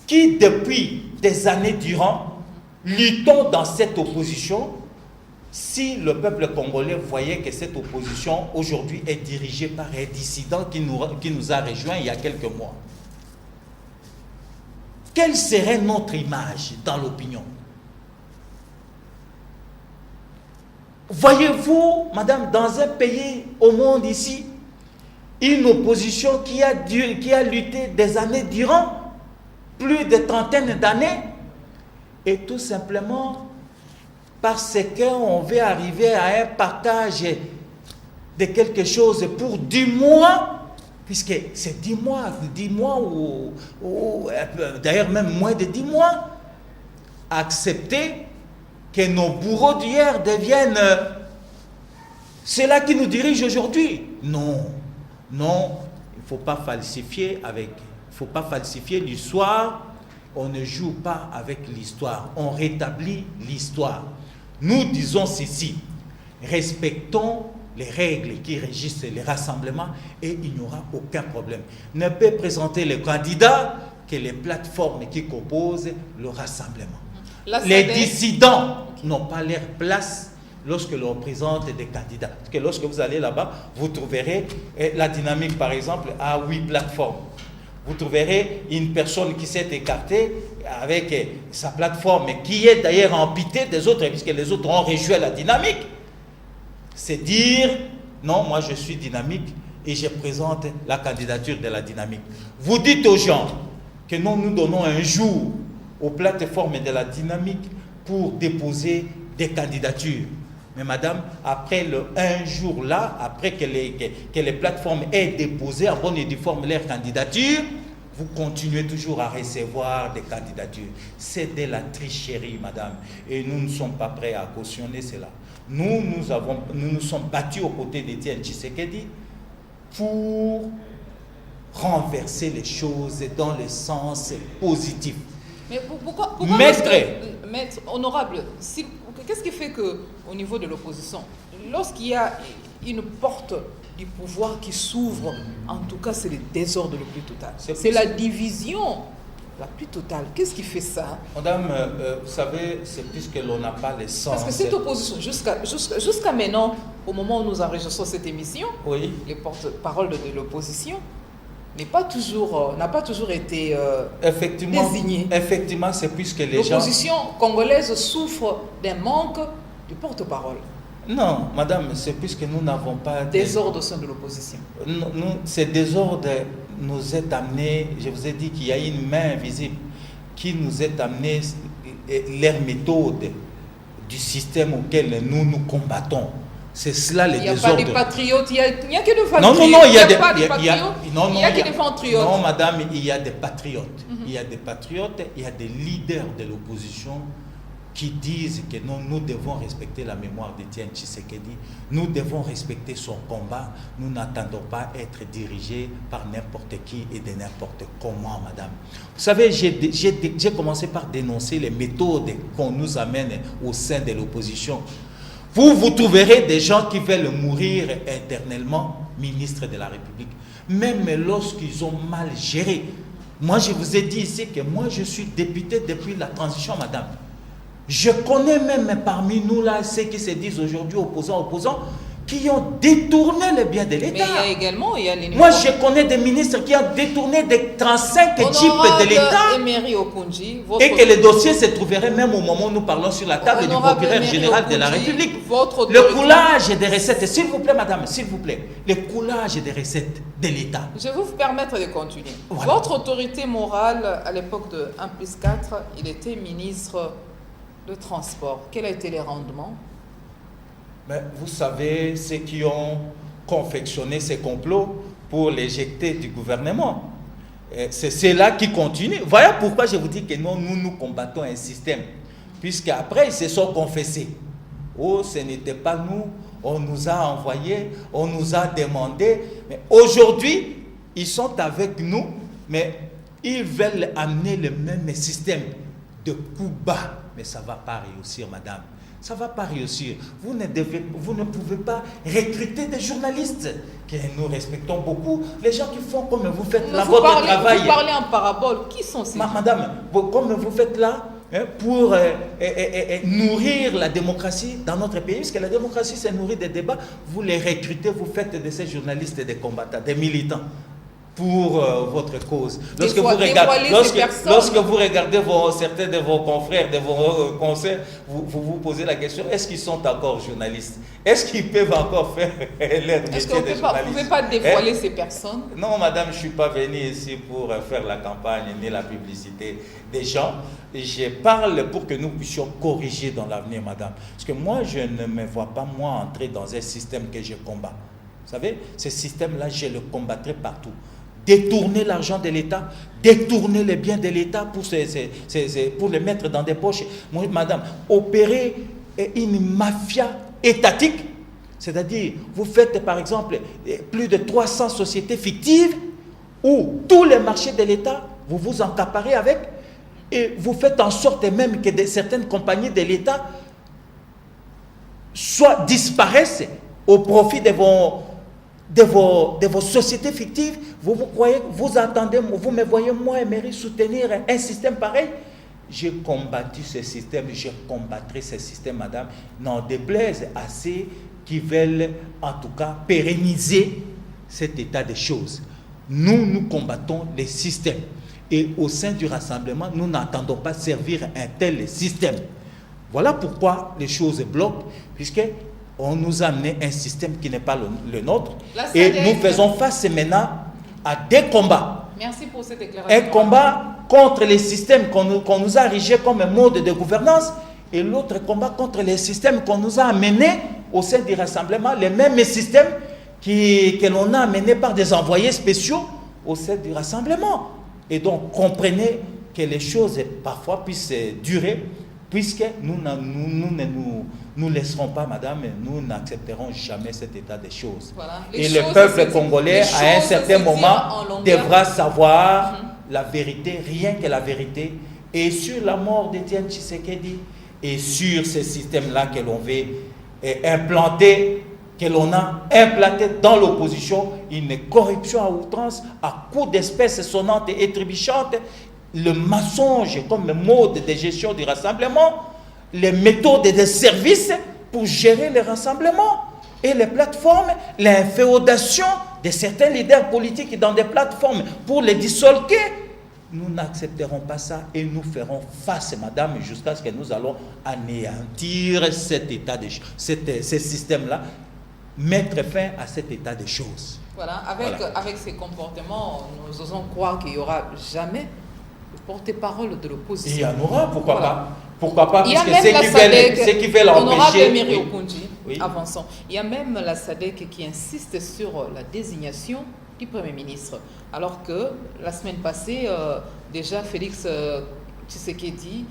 qui depuis des années durant, luttons dans cette opposition, si le peuple congolais voyait que cette opposition aujourd'hui est dirigée par un dissident qui nous a rejoints il y a quelques mois, quelle serait notre image dans l'opinion? Voyez-vous, madame, dans un pays au monde ici, une opposition qui a lutté des années durant, plus de trentaine d'années, et tout simplement parce qu'on veut arriver à un partage de quelque chose pour 10 mois, puisque c'est 10 mois ou d'ailleurs même moins de 10 mois, accepter que nos bourreaux d'hier deviennent ceux-là qui nous dirigent aujourd'hui. Non, non, il ne faut pas falsifier l'histoire on ne joue pas avec l'histoire, on rétablit l'histoire. Nous disons ceci, respectons les règles qui régissent les rassemblements et il n'y aura aucun problème. Ne peut présenter les candidats que les plateformes qui composent le rassemblement. Les dissidents n'ont pas leur place lorsque l'on présente des candidats. Parce que lorsque vous allez là-bas, vous trouverez la dynamique, par exemple, à 8 plateformes. Vous trouverez une personne qui s'est écartée avec sa plateforme, qui est d'ailleurs amputée des autres, puisque les autres ont rejoint la dynamique. C'est dire, non, moi je suis dynamique et je présente la candidature de la dynamique. Vous dites aux gens que nous donnons un jour aux plateformes de la dynamique pour déposer des candidatures. Mais madame, après le un jour là, après que les plateformes aient déposé en bonne et due forme leur candidature, vous continuez toujours à recevoir des candidatures. C'est de la tricherie, madame. Et nous ne sommes pas prêts à cautionner cela. Nous nous sommes battus aux côtés d'Étienne Tshisekedi pour renverser les choses dans le sens positif. Mais pourquoi Maître honorable, qu'est-ce qui fait qu'au niveau de l'opposition, lorsqu'il y a une porte du pouvoir qui s'ouvre, en tout cas c'est le désordre le plus total. C'est la division la plus totale. Qu'est-ce qui fait ça? Madame, vous savez, c'est puisque l'on n'a pas le sens. Parce que cette opposition, jusqu'à maintenant, au moment où nous enregistrons cette émission, oui, les porte-paroles de l'opposition n'a pas toujours été désigné. Effectivement, c'est puisque les gens... L'opposition congolaise souffre d'un manque de porte-parole. Non, madame, c'est puisque nous n'avons pas... Désordre au sein de l'opposition. Ces désordres nous est amené, je vous ai dit qu'il y a une main invisible qui nous est amené les méthodes du système auquel nous combattons. C'est cela les désordres. Il n'y a pas de patriotes, il n'y a que des patriotes. Non, il n'y a que des patriotes. Non, madame, il y a des patriotes. Il y a des patriotes, il y a des leaders de l'opposition qui disent que nous devons respecter la mémoire d'Étienne Tshisekedi, nous devons respecter son combat, nous n'attendons pas être dirigés par n'importe qui et de n'importe comment, madame. Vous savez, j'ai commencé par dénoncer les méthodes qu'on nous amène au sein de l'opposition. Vous trouverez des gens qui veulent mourir éternellement, ministres de la République, même lorsqu'ils ont mal géré. Moi, je vous ai dit ici que moi, je suis député depuis la transition, madame. Je connais même parmi nous là ceux qui se disent aujourd'hui opposants, qui ont détourné le bien de l'État. Mais il y a les moi, je connais des ministres qui ont détourné des 35 types de l'État. Et que les dossiers se trouveraient même au moment où nous parlons sur la table du procureur général de la République. Le coulage des recettes, s'il vous plaît, madame, s'il vous plaît, le coulage des recettes de l'État. Je vais vous permettre de continuer. Voilà. Votre autorité morale, à l'époque de 1+4, il était ministre de transport. Quel a été les rendements? Mais vous savez, ceux qui ont confectionné ces complots pour l'éjecter du gouvernement, c'est ceux-là qui continuent. Voilà pourquoi je vous dis que nous combattons un système. Puisqu'après, ils se sont confessés. Oh, ce n'était pas nous, on nous a envoyés, on nous a demandé. Mais aujourd'hui, ils sont avec nous, mais ils veulent amener le même système de coups bas. Mais ça ne va pas réussir, madame. Ça ne va pas réussir. Vous ne pouvez pas recruter des journalistes que nous respectons beaucoup. Les gens qui font comme vous faites là, votre travail. Vous parlez en parabole. Qui sont ces gens? Madame, comme vous faites là, pour nourrir la démocratie dans notre pays, parce que la démocratie c'est nourrir des débats, vous les recrutez, vous faites de ces journalistes des combattants, des militants pour votre cause. Lorsque vous regardez certains de vos confrères, de vos conseils, vous posez la question, est-ce qu'ils sont encore journalistes? Est-ce qu'ils peuvent encore faire leur métier de journaliste? Est-ce que vous ne pouvez pas dévoiler ces personnes? Non, madame, je ne suis pas venu ici pour faire la campagne ni la publicité des gens. Je parle pour que nous puissions corriger dans l'avenir, madame. Parce que moi, je ne me vois pas, moi, entrer dans un système que je combats. Vous savez, ce système-là, je le combattrai partout. Détourner l'argent de l'État, détourner les biens de l'État pour les mettre dans des poches. Moi, madame, opérer une mafia étatique, c'est-à-dire, vous faites par exemple plus de 300 sociétés fictives où tous les marchés de l'État, vous vous encaparez avec, et vous faites en sorte même que certaines compagnies de l'État disparaissent au profit de vos sociétés fictives. Vous attendez, vous me voyez, moi, Emery, soutenir un système pareil. J'ai combattu ce système, je combattrai ce système, madame, n'en déplaise à ceux qui veulent, en tout cas, pérenniser cet état de choses. Nous combattons les systèmes. Et au sein du rassemblement, nous n'entendons pas servir un tel système. Voilà pourquoi les choses bloquent, puisqu'on nous a amené un système qui n'est pas le nôtre. Et nous faisons face maintenant à des combats. Merci pour cette déclaration. Un combat contre les systèmes qu'on nous a érigés comme un mode de gouvernance, et l'autre combat contre les systèmes qu'on nous a amenés au sein du rassemblement, les mêmes systèmes que l'on a amenés par des envoyés spéciaux au sein du rassemblement. Et donc, comprenez que les choses parfois puissent durer, puisque nous ne nous laisserons pas, madame, nous n'accepterons jamais cet état des choses. Voilà. Et le peuple congolais, à un certain moment, devra savoir la vérité, rien que la vérité, et sur la mort d'Étienne Tshisekedi, et sur ce système-là que l'on veut implanter, que l'on a implanté dans l'opposition, une corruption à outrance, à coups d'espèces sonnantes et trébuchantes, le mensonge comme mode de gestion du rassemblement, les méthodes de service pour gérer les rassemblements et les plateformes, l'inféodation de certains leaders politiques dans des plateformes pour les dissolquer. Nous n'accepterons pas ça et nous ferons face, madame, jusqu'à ce que nous allons anéantir cet état de ce système-là, mettre fin à cet état de choses. Voilà, avec ces comportements, nous osons croire qu'il n'y aura jamais de porte-parole de l'opposition. Il y en aura, pourquoi pas? Pourquoi pas? Puisque ceux qui veulent empêcher... Oui. Avançons. Il y a même la SADC qui insiste sur la désignation du Premier ministre. Alors que la semaine passée, déjà Félix Tshisekedi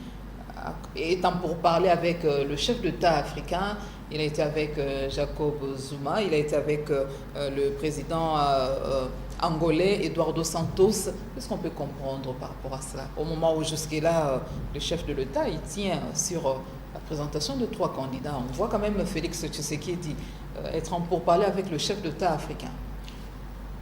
étant pour parler avec le chef d'État africain, il a été avec Jacob Zuma, il a été avec le président angolais Eduardo Santos. Qu'est-ce qu'on peut comprendre par rapport à cela? Au moment où jusque-là, le chef de l'État, il tient sur la présentation de 3 candidats. On voit quand même Félix Tshisekedi être en pourparlers avec le chef d'État africain.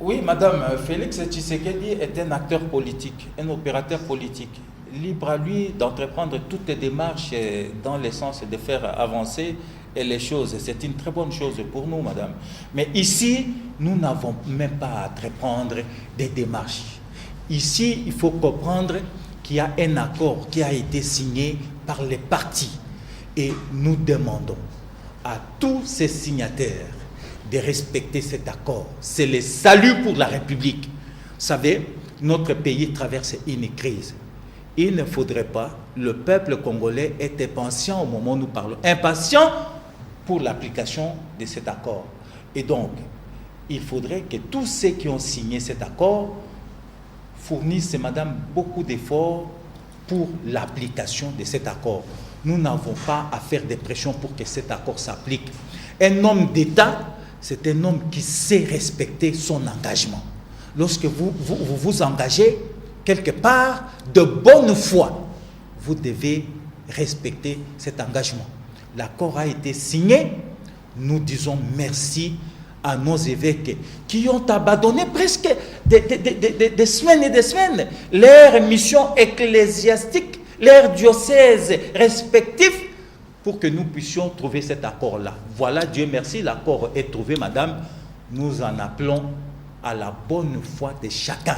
Oui, madame, Félix Tshisekedi est un acteur politique, un opérateur politique. Libre à lui d'entreprendre toutes les démarches dans le sens de faire avancer les choses. C'est une très bonne chose pour nous, madame. Mais ici, nous n'avons même pas à entreprendre des démarches. Ici, il faut comprendre qu'il y a un accord qui a été signé par les partis. Et nous demandons à tous ces signataires de respecter cet accord. C'est le salut pour la République. Vous savez, notre pays traverse une crise. Il ne faudrait pas, le peuple congolais est impatient au moment où nous parlons, impatient pour l'application de cet accord. Et donc, il faudrait que tous ceux qui ont signé cet accord fournissent, madame, beaucoup d'efforts pour l'application de cet accord. Nous n'avons pas à faire des pressions pour que cet accord s'applique. Un homme d'État, c'est un homme qui sait respecter son engagement. Lorsque vous engagez quelque part de bonne foi, vous devez respecter cet engagement. L'accord a été signé. Nous disons merci à nos évêques qui ont abandonné presque des semaines et des semaines leur mission ecclésiastique, leur diocèse respectif, pour que nous puissions trouver cet accord-là. Voilà, Dieu merci, l'accord est trouvé, madame. Nous en appelons à la bonne foi de chacun.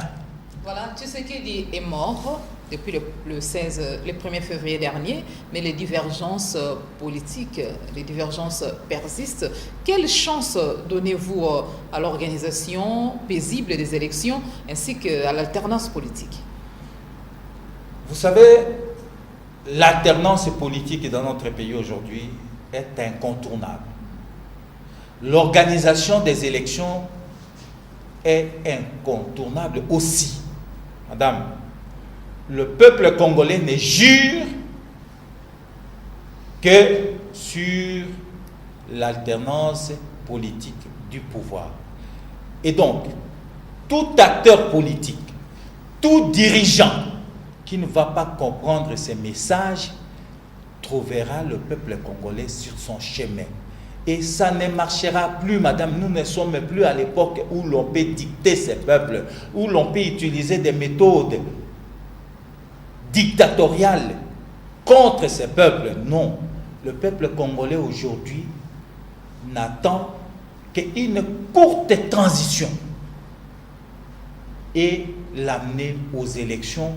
Voilà, Tshisekedi est mort depuis le 1er février dernier, mais les divergences politiques, les divergences persistent. Quelle chance donnez-vous à l'organisation paisible des élections ainsi qu'à l'alternance politique? Vous savez, l'alternance politique dans notre pays aujourd'hui est incontournable. L'organisation des élections est incontournable aussi. Madame, le peuple congolais ne jure que sur l'alternance politique du pouvoir. Et donc, tout acteur politique, tout dirigeant qui ne va pas comprendre ces messages trouvera le peuple congolais sur son chemin. Et ça ne marchera plus, madame. Nous ne sommes plus à l'époque où l'on peut dicter ces peuples, où l'on peut utiliser des méthodes dictatoriales contre ces peuples. Non. Le peuple congolais aujourd'hui n'attend qu'une courte transition et l'amener aux élections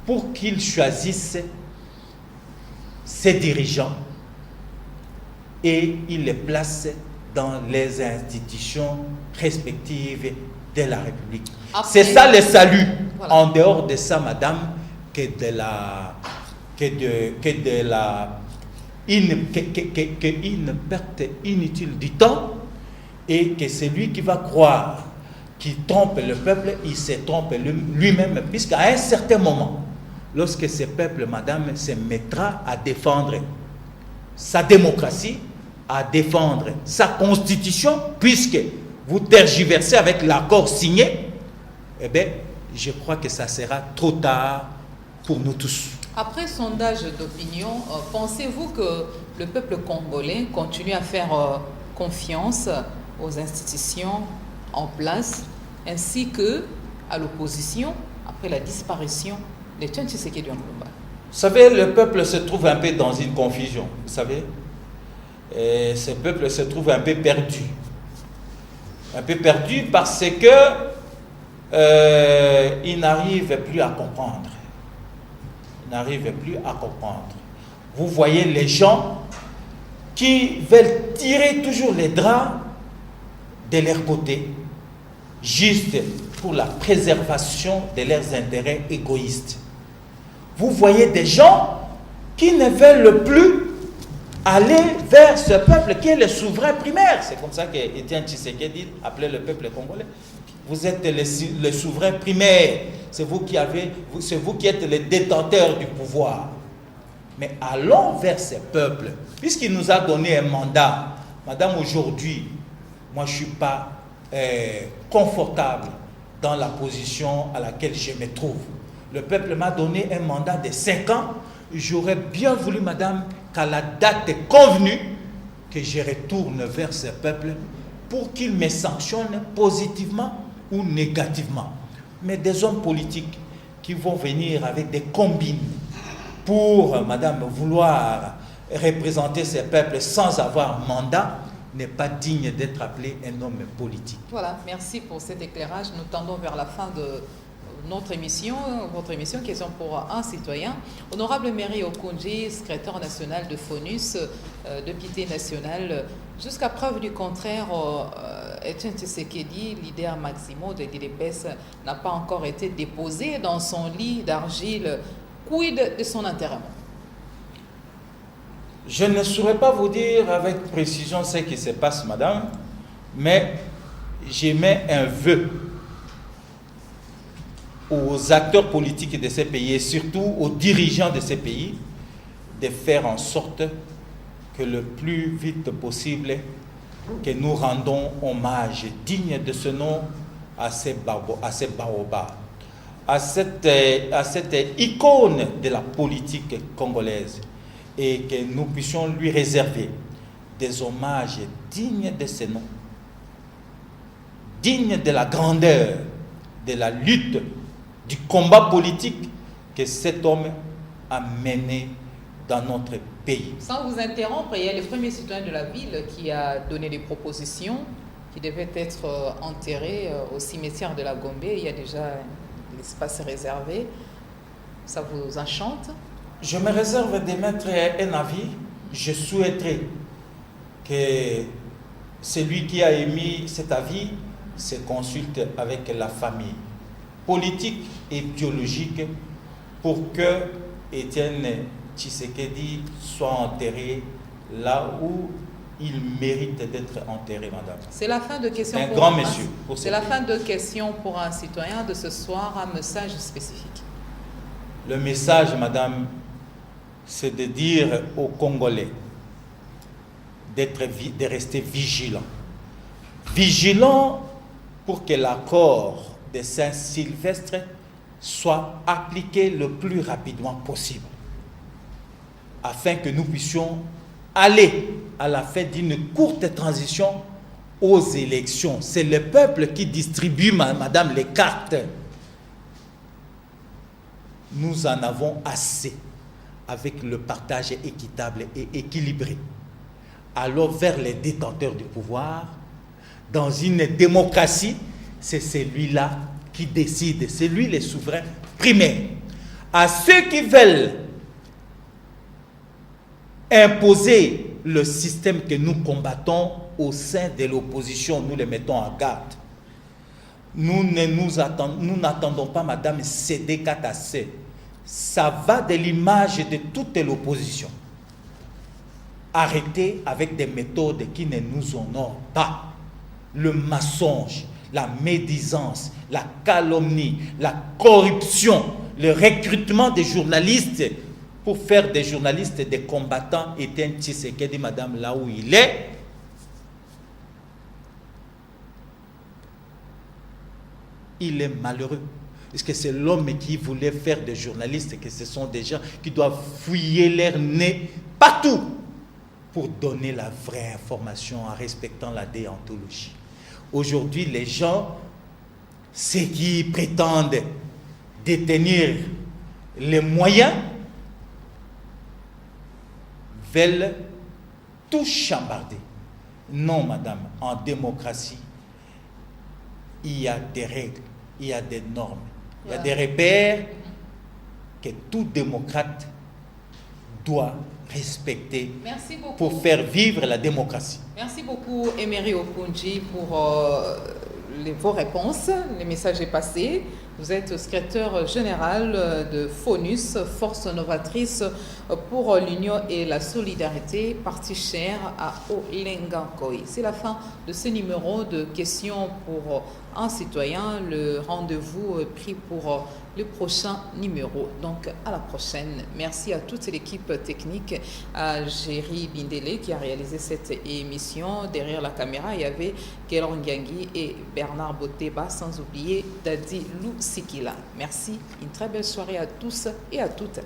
pour qu'il choisisse ses dirigeants et il les place dans les institutions respectives de la République. C'est ça le salut. Voilà. En dehors de ça, madame, une perte inutile du temps, et que celui qui va croire qu'il trompe le peuple, il se trompe lui-même, puisqu'à un certain moment, lorsque ce peuple, madame, se mettra à défendre sa démocratie, à défendre sa constitution, puisque vous tergiversez avec l'accord signé, eh bien, je crois que ça sera trop tard pour nous tous. Après sondage d'opinion, pensez-vous que le peuple congolais continue à faire confiance aux institutions en place, ainsi que à l'opposition après la disparition de Etienne Tshisekedi Tshilombo? Vous savez, le peuple se trouve un peu dans une confusion, vous savez. Et ce peuple se trouve un peu perdu. Un peu perdu parce que il n'arrive plus à comprendre. Il n'arrive plus à comprendre. Vous voyez les gens qui veulent tirer toujours les draps de leur côté, juste pour la préservation de leurs intérêts égoïstes. Vous voyez des gens qui ne veulent plus aller vers ce peuple qui est le souverain primaire. C'est comme ça qu'Etienne Tshisekedi appelait le peuple congolais. Vous êtes le souverain primaire. C'est vous qui êtes les détenteurs du pouvoir. Mais allons vers ce peuple, puisqu'il nous a donné un mandat. Madame, aujourd'hui, moi je ne suis pas confortable dans la position à laquelle je me trouve. Le peuple m'a donné un mandat de 5 ans. J'aurais bien voulu, madame, qu'à la date convenue, que je retourne vers ce peuple pour qu'il me sanctionne positivement ou négativement. Mais des hommes politiques qui vont venir avec des combines pour, madame, vouloir représenter ces peuples sans avoir mandat, n'est pas digne d'être appelé un homme politique. Voilà, merci pour cet éclairage. Nous tendons vers la fin de notre émission, votre émission Question pour un citoyen. Honorable Merry Okoundji, secrétaire national de FONUS, député national, jusqu'à preuve du contraire, Etienne Tshisekedi, leader maximo de l'IDPS, n'a pas encore été déposé dans son lit d'argile. Quid de son enterrement? Je ne saurais pas vous dire avec précision ce qui se passe, madame, mais j'émets un vœu aux acteurs politiques de ces pays et surtout aux dirigeants de ces pays de faire en sorte que le plus vite possible que nous rendons hommage digne de ce nom à ces baobabs, à cette icône de la politique congolaise, et que nous puissions lui réserver des hommages dignes de ce nom, dignes de la grandeur, de la lutte, du combat politique que cet homme a mené dans notre pays. Sans vous interrompre, il y a le premier citoyen de la ville qui a donné des propositions qui devaient être enterrées au cimetière de la Gombe. Il y a déjà l'espace réservé. Ça vous enchante? Je me réserve d'émettre un avis. Je souhaiterais que celui qui a émis cet avis se consulte avec la famille politique et biologique pour que Etienne Tshisekedi soit enterré là où il mérite d'être enterré, madame. C'est la fin de questions un grand monsieur. C'est la fin de questions pour un citoyen de ce soir. Un message spécifique. Le message, madame, c'est de dire aux Congolais de rester vigilants. Vigilants pour que l'accord de Saint-Sylvestre soit appliquée le plus rapidement possible, afin que nous puissions aller à la fin d'une courte transition aux élections. C'est le peuple qui distribue, madame, les cartes. Nous en avons assez avec le partage équitable et équilibré. Alors vers les détenteurs du pouvoir, dans une démocratie, c'est celui-là qui décide, c'est lui le souverain primaire. À ceux qui veulent imposer le système que nous combattons au sein de l'opposition, nous les mettons en garde. Nous n'attendons pas, madame, céder CATAC. Ça va de l'image de toute l'opposition. Arrêtez avec des méthodes qui ne nous honorent pas. Le mensonge, la médisance, la calomnie, la corruption, le recrutement des journalistes pour faire des journalistes des combattants. Étienne Tshisekedi, madame, là où il est, il est malheureux. Parce que c'est l'homme qui voulait faire des journalistes, que ce sont des gens qui doivent fouiller leur nez partout pour donner la vraie information en respectant la déontologie. Aujourd'hui, les gens, ceux qui prétendent détenir les moyens, veulent tout chambarder. Non, madame, en démocratie, il y a des règles, il y a des normes, il y a des repères que tout démocrate doit respecter pour faire vivre la démocratie. Merci beaucoup, Emery Okunji, pour vos réponses. Le message est passé. Vous êtes secrétaire général de FONUS, Force Novatrice pour l'Union et la Solidarité, parti cher à Olengankoi. C'est la fin de ce numéro de questions pour un citoyen. Le rendez-vous est pris pour le prochain numéro. Donc, à la prochaine. Merci à toute l'équipe technique, à Géry Bindele qui a réalisé cette émission. Derrière la caméra, il y avait Kelor Ngiangi et Bernard Boteba, sans oublier Dadi Lou Sikila. Merci. Une très belle soirée à tous et à toutes.